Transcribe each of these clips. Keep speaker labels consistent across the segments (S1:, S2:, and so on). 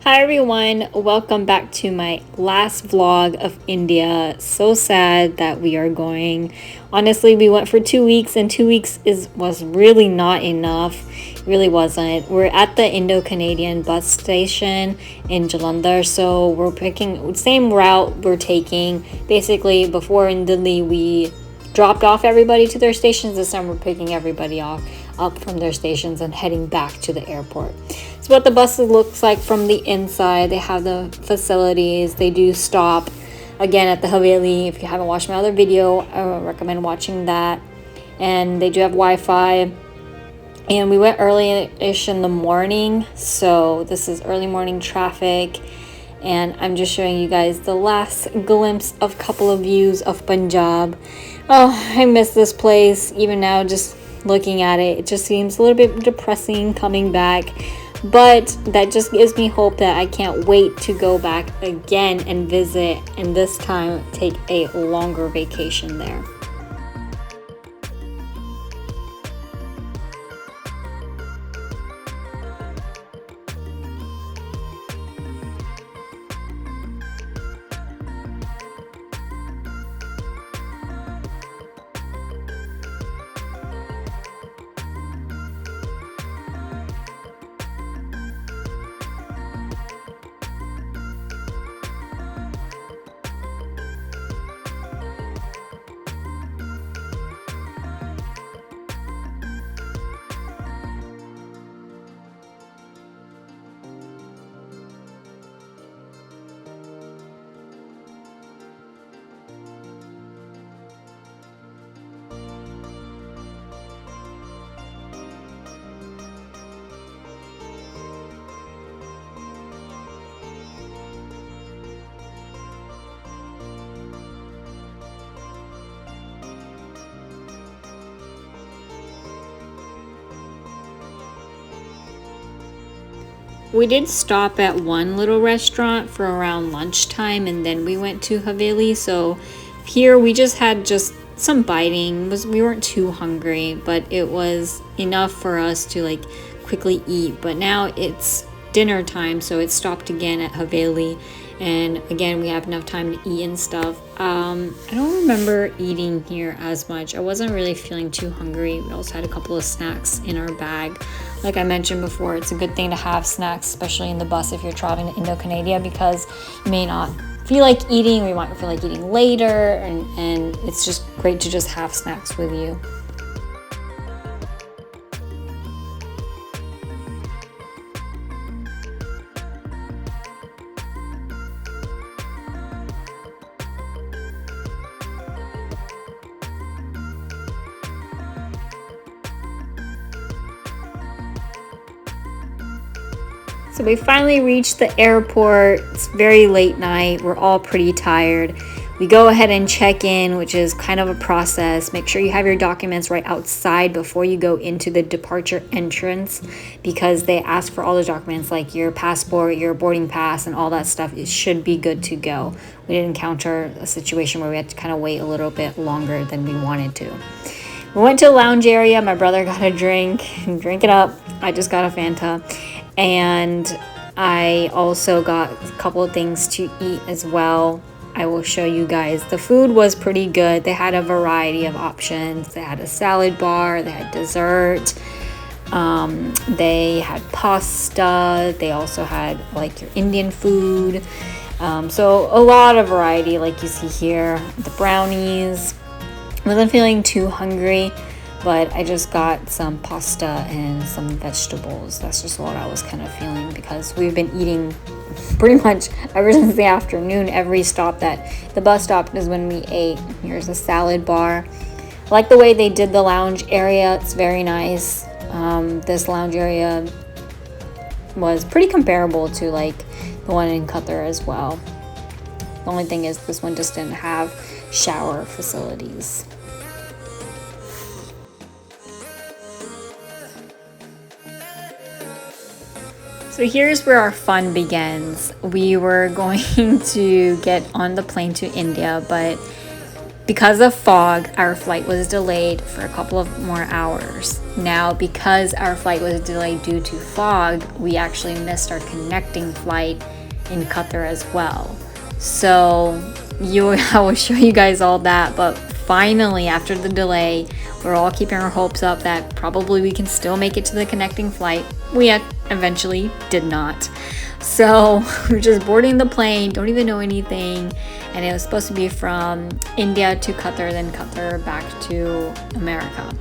S1: Hi everyone, welcome back to my last vlog of India. So sad that we are going. Honestly, we went for 2 weeks and 2 weeks was really not enough. It really wasn't. We're at the Indo-Canadian bus station in Jalandhar, so we're picking the same route we're taking. Basically, before in Delhi we dropped off everybody to their stations. This time we're picking everybody up from their stations and heading back to the airport. So what the bus looks like from the inside. They have the facilities. They do stop again at the Haveli. If you haven't watched my other video, I recommend watching that. And they do have Wi-Fi. And we went early-ish in the morning, so this is early morning traffic. And I'm just showing you guys the last glimpse of a couple of views of Punjab. Oh, I miss this place. Even now, just looking at it, it just seems a little bit depressing coming back. But that just gives me hope that I can't wait to go back again and visit, and this time take a longer vacation there. We did stop at one little restaurant for around lunchtime, and then we went to Haveli. So here we just had some biting. We weren't too hungry, but it was enough for us to like quickly eat. But now it's dinner time, so it stopped again at Haveli, and again we have enough time to eat and stuff. I don't remember eating here as much. I wasn't really feeling too hungry. We also had a couple of snacks in our bag. Like I mentioned before, it's a good thing to have snacks, especially in the bus if you're traveling to Indo-Canada, because you may not feel like eating, or you might feel like eating later, and it's just great to just have snacks with you. So we finally reached the airport. It's very late night. We're all pretty tired. We go ahead and check in, which is kind of a process. Make sure you have your documents right outside before you go into the departure entrance, because they ask for all the documents like your passport, your boarding pass, and all that stuff. It should be good to go. We didn't encounter a situation where we had to kind of wait a little bit longer than we wanted to. We went to the lounge area. My brother got a drink it up. I just got a Fanta. And I also got a couple of things to eat as well. I will show you guys. The food was pretty good. They had a variety of options. They had a salad bar, they had dessert, they had pasta, they also had like your Indian food. So a lot of variety, like you see here. The brownies. Wasn't feeling too hungry, but I just got some pasta and some vegetables. That's just what I was kind of feeling, because we've been eating pretty much ever since the afternoon. Every stop that the bus stop is when we ate. Here's a salad bar. I like the way they did the lounge area. It's very nice. This lounge area was pretty comparable to like the one in Qatar as well. The only thing is this one just didn't have shower facilities. So here's where our fun begins. We were going to get on the plane to India, but Because of fog, our flight was delayed for a couple of more hours. Now, because our flight was delayed due to fog, we actually missed our connecting flight in Qatar as well. So I will show you guys all that, but finally, after the delay, we're all keeping our hopes up that probably we can still make it to the connecting flight. We eventually did not. So we're just boarding the plane, don't even know anything, and it was supposed to be from India to Qatar, then Qatar back to America.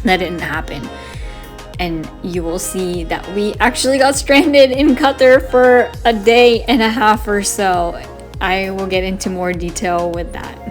S1: That didn't happen. And you will see that we actually got stranded in Qatar for a day and a half or so. I will get into more detail with that.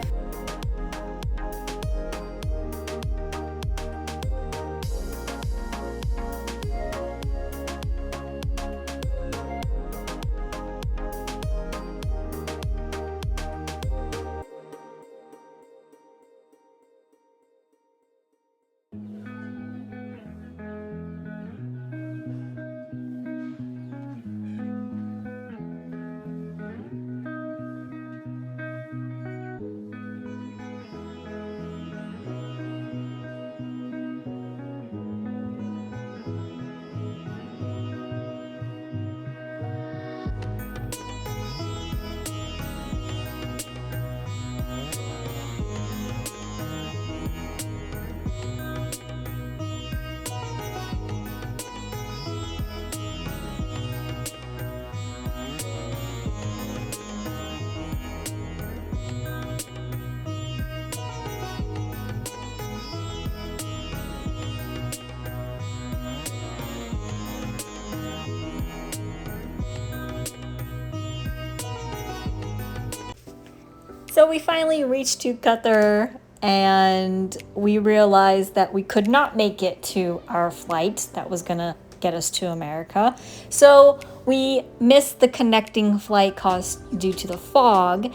S1: So we finally reached to Qatar, and we realized that we could not make it to our flight that was gonna get us to America. So we missed the connecting flight caused due to the fog.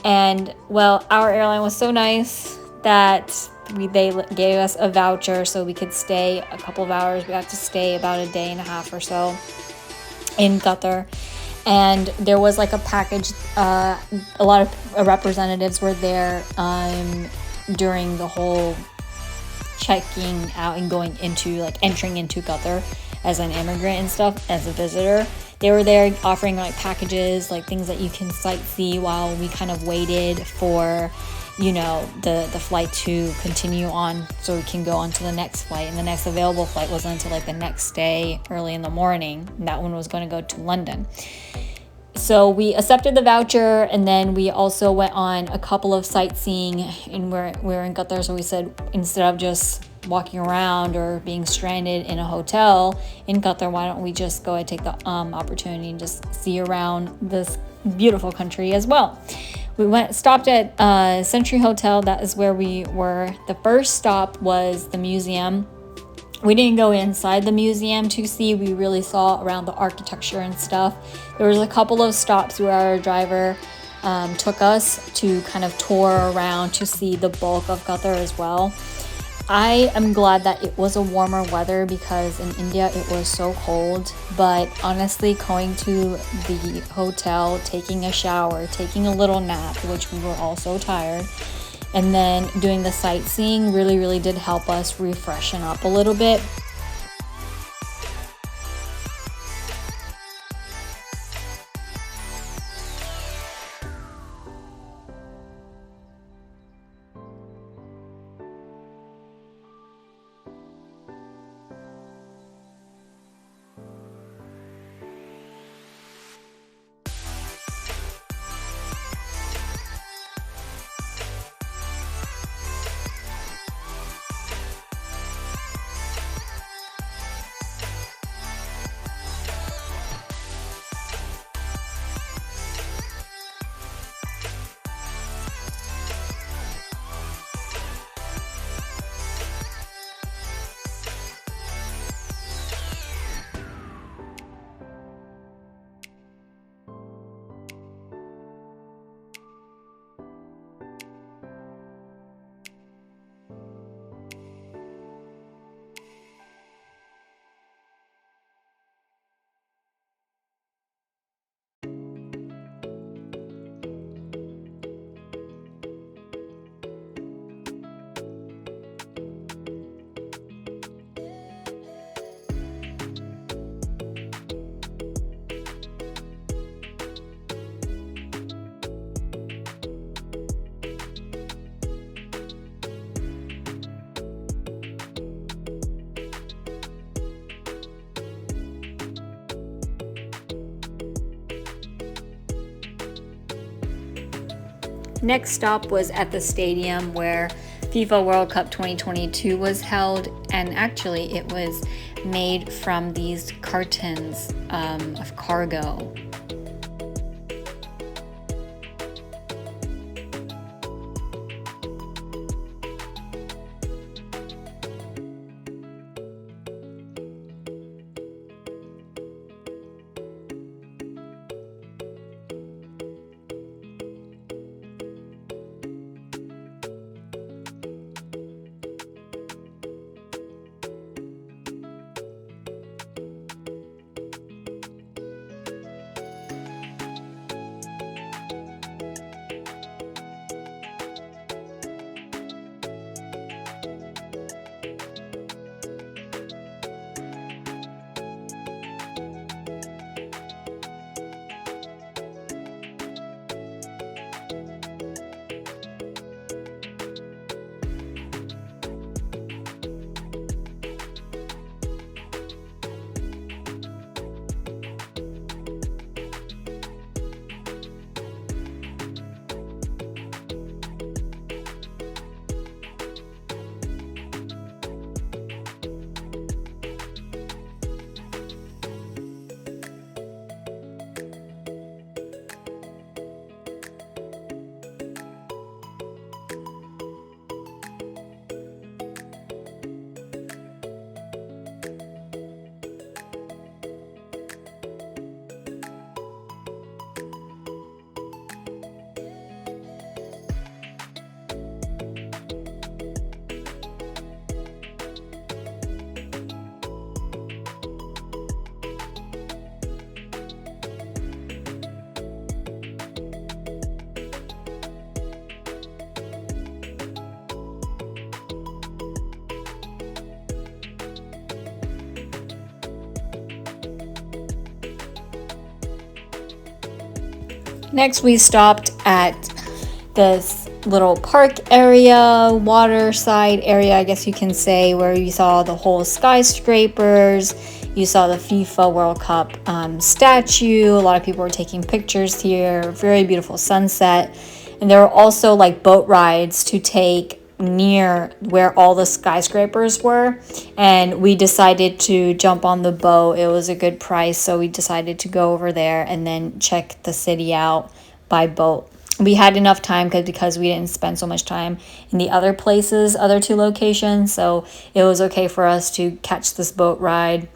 S1: And well, our airline was so nice that they gave us a voucher so we could stay a couple of hours. We got to stay about a day and a half or so in Qatar. And there was like a package, a lot of representatives were there during the whole checking out and going into, like, entering into Qatar as an immigrant and stuff, as a visitor. They were there offering like packages, like things that you can sightsee while we kind of waited for, you know, the flight to continue on so we can go on to the next flight. And the next available flight wasn't until like the next day, early in the morning. And that one was going to go to London. So we accepted the voucher, and then we also went on a couple of sightseeing, and we're in Qatar. So we said, instead of just walking around or being stranded in a hotel in Qatar, why don't we just go and take the opportunity and just see around this beautiful country as well. We stopped at Century Hotel. That is where we were. The first stop was the museum. We didn't go inside the museum to see. We really saw around the architecture and stuff. There was a couple of stops where our driver took us to kind of tour around to see the bulk of Qatar as well. I am glad that it was a warmer weather, because in India it was so cold. But honestly, going to the hotel, taking a shower, taking a little nap, which we were all so tired, and then doing the sightseeing really did help us refreshen up a little bit. Next stop was at the stadium where FIFA World Cup 2022 was held, and actually it was made from these cartons of cargo. Next, we stopped at this little park area, waterside area, I guess you can say, where you saw the whole skyscrapers. You saw the FIFA World Cup statue. A lot of people were taking pictures here. Very beautiful sunset. And there were also like boat rides to take near where all the skyscrapers were, and we decided to jump on the boat. It was a good price, so we decided to go over there and then check the city out by boat. We had enough time because we didn't spend so much time in the other places, other two locations, so it was okay for us to catch this boat ride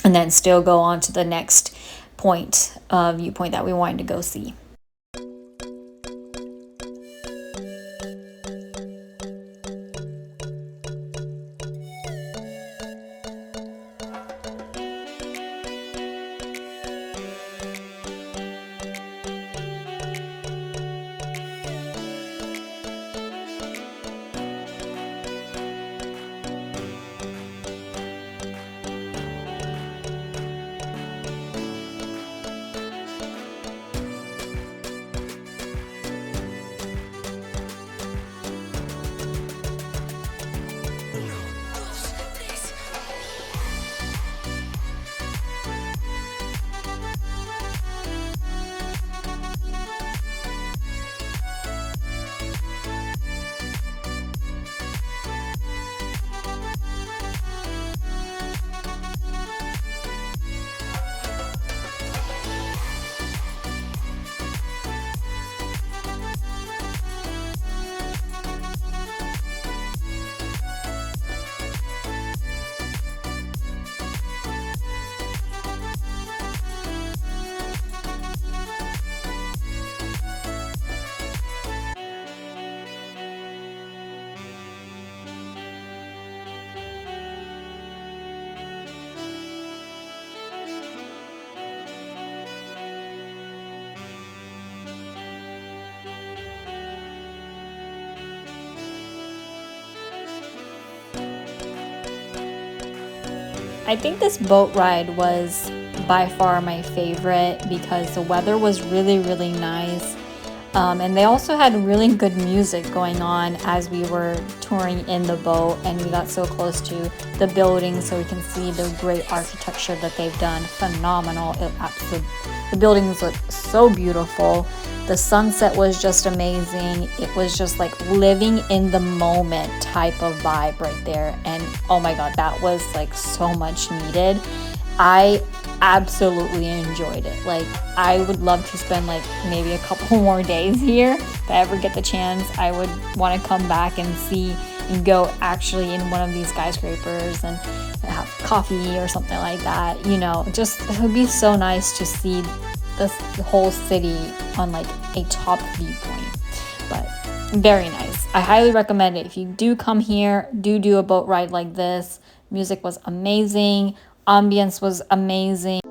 S1: and then still go on to the next viewpoint that we wanted to go see. I think this boat ride was by far my favorite because the weather was really, really nice. And they also had really good music going on as we were touring in the boat, and we got so close to the building so we can see the great architecture that they've done. Phenomenal. The buildings look so beautiful. The sunset was just amazing. It was just like living in the moment type of vibe right there. And oh my God, that was like so much needed. I absolutely enjoyed it. Like, I would love to spend like maybe a couple more days here. If I ever get the chance, I would want to come back and see and go actually in one of these skyscrapers and have coffee or something like that. You know, just it would be so nice to see the whole city on like a top viewpoint. But very nice. I highly recommend it. If you do come here, do a boat ride like this. Music was amazing. Ambience was amazing.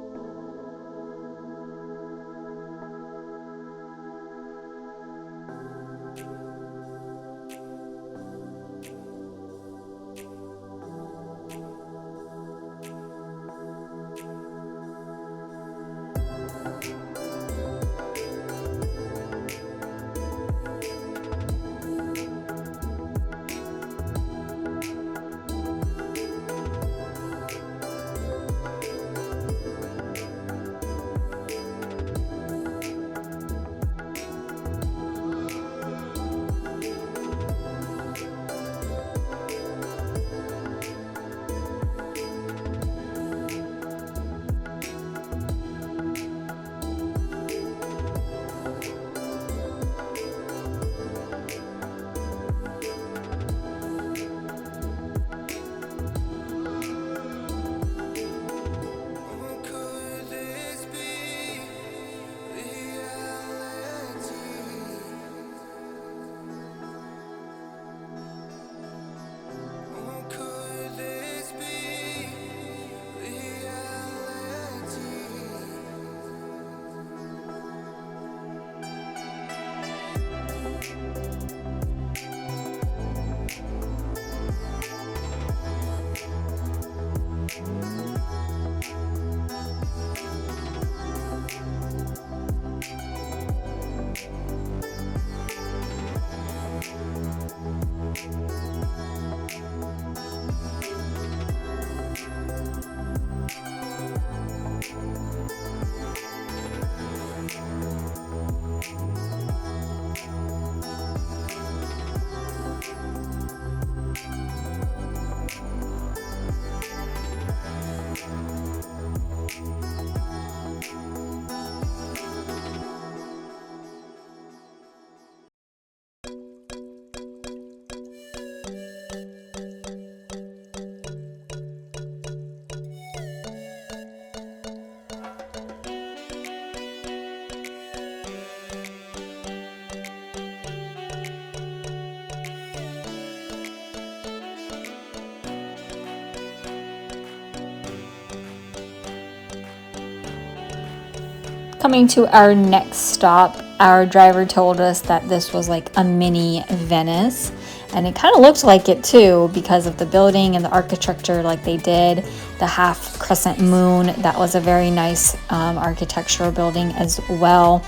S1: Coming to our next stop, our driver told us that this was like a mini Venice, and it kind of looked like it too because of the building and the architecture like they did. The half crescent moon, that was a very nice architectural building as well.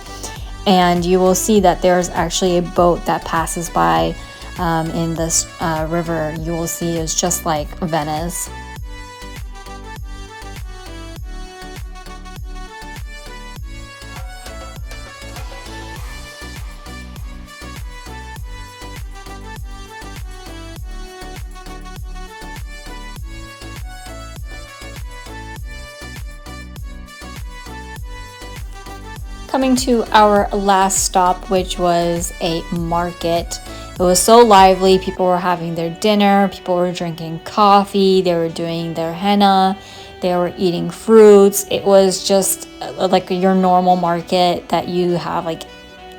S1: And you will see that there's actually a boat that passes by in this river. You will see it's just like Venice. Coming to our last stop, which was a market. It was so lively. People were having their dinner, people were drinking coffee, they were doing their henna, they were eating fruits. It was just like your normal market that you have like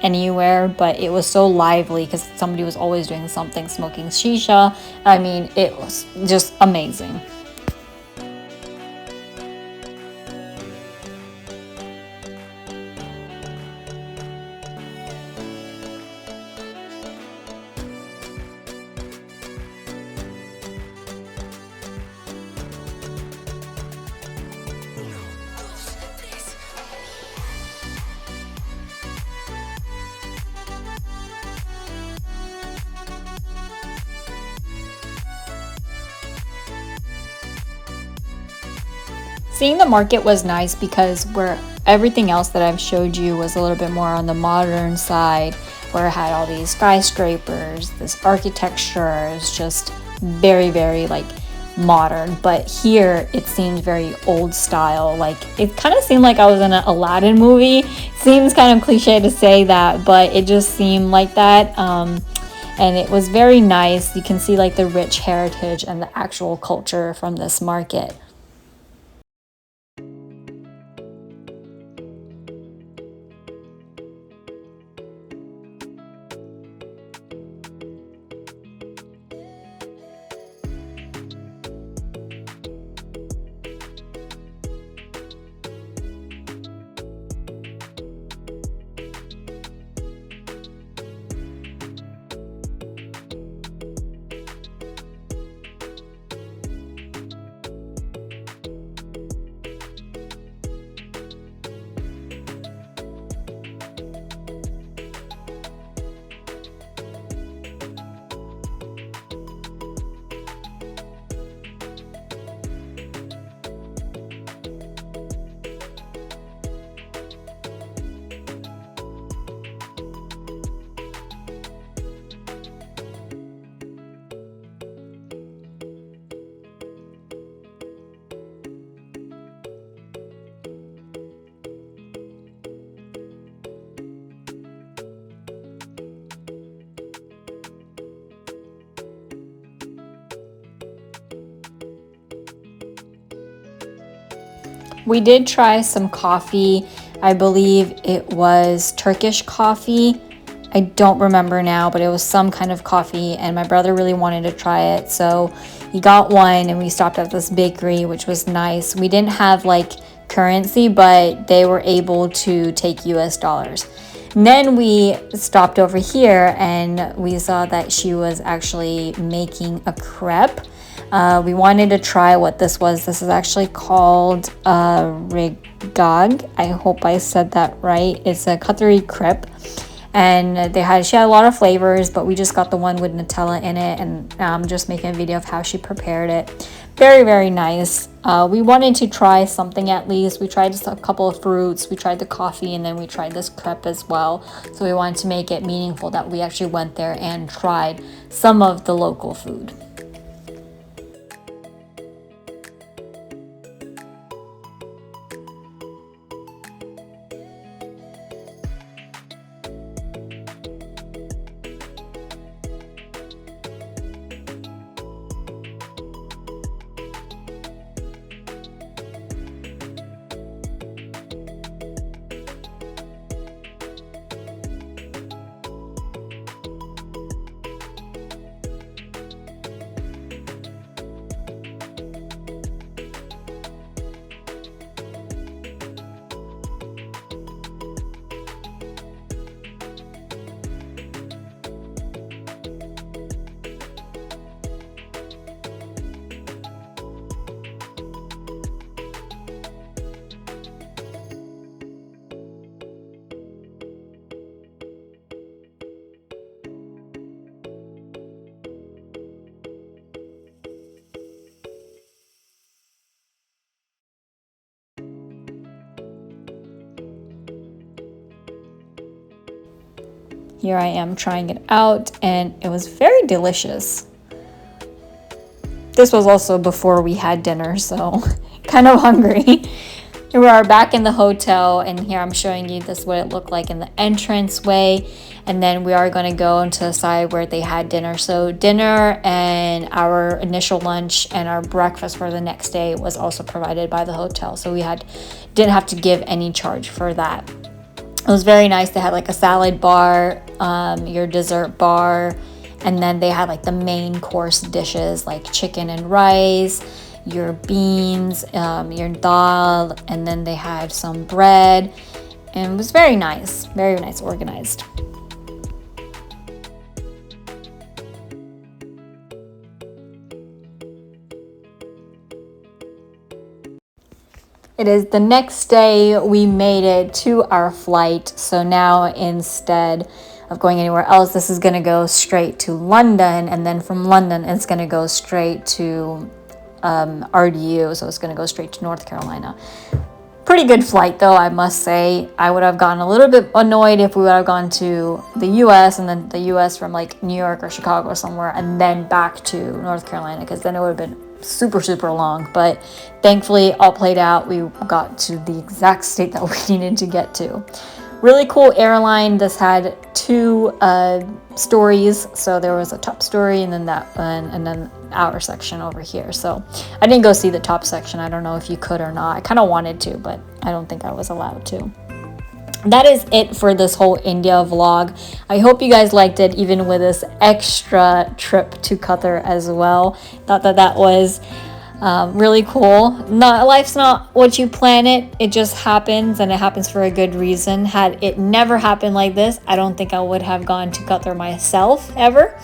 S1: anywhere, but it was so lively because somebody was always doing something, smoking shisha. I mean, it was just amazing. Seeing the market was nice because where everything else that I've showed you was a little bit more on the modern side, where it had all these skyscrapers, this architecture is just very, very like modern. But here it seemed very old style. Like it kind of seemed like I was in an Aladdin movie. Seems kind of cliche to say that, but it just seemed like that. And it was very nice. You can see like the rich heritage and the actual culture from this market. We did try some coffee. I believe it was Turkish coffee. I don't remember now, but it was some kind of coffee and my brother really wanted to try it. So he got one and we stopped at this bakery, which was nice. We didn't have like currency, but they were able to take US dollars. And then we stopped over here and we saw that she was actually making a crepe. We wanted to try what this was. This is actually called rigag. I hope I said that right. It's a Qatari crepe. And she had a lot of flavors, but we just got the one with Nutella in it, and I'm just making a video of how she prepared it. Very, very nice. We wanted to try something at least. We tried a couple of fruits, we tried the coffee, and then we tried this crepe as well. So we wanted to make it meaningful that we actually went there and tried some of the local food. Here I am trying it out, and it was very delicious. This was also before we had dinner, so kind of hungry. Here we are back in the hotel, and here I'm showing you this what it looked like in the entranceway. And then we are going to go into the side where they had dinner. So dinner and our initial lunch and our breakfast for the next day was also provided by the hotel. So we didn't have to give any charge for that. It was very nice. They had like a salad bar, your dessert bar, and then they had like the main course dishes like chicken and rice, your beans, your dal, and then they had some bread, and it was very nice organized. It is the next day. We made it to our flight. So now instead of going anywhere else, this is going to go straight to London. And then from London, it's going to go straight to RDU, so it's going to go straight to North Carolina. Pretty good flight though, I must say. I would have gotten a little bit annoyed if we would have gone to the US and then the US from like New York or Chicago or somewhere and then back to North Carolina, because then it would have been super long. But thankfully all played out. We got to the exact state that we needed to get to. Really cool airline. This had two stories, so there was a top story and then that one, and then our section over here. So I didn't go see the top section. I don't know if you could or not. I kind of wanted to, but I don't think I was allowed to. That is it for this whole India vlog. I hope you guys liked it, even with this extra trip to Qatar as well. Thought that was really cool. Life's not what you plan it just happens, and it happens for a good reason. Had it never happened like this, I don't think I would have gone to Qatar myself ever.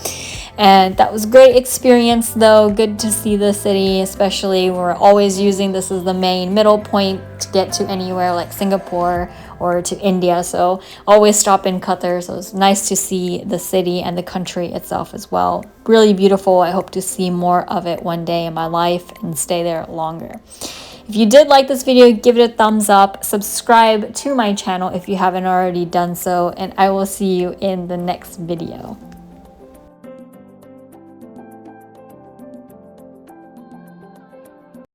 S1: And that was a great experience though. Good to see the city, especially we're always using this as the main middle point to get to anywhere like Singapore or to India, so always stop in Qatar. So it's nice to see the city and the country itself as well. Really beautiful. I hope to see more of it one day in my life and stay there longer. If you did like this video, give it a thumbs up, subscribe to my channel if you haven't already done so, and I will see you in the next video.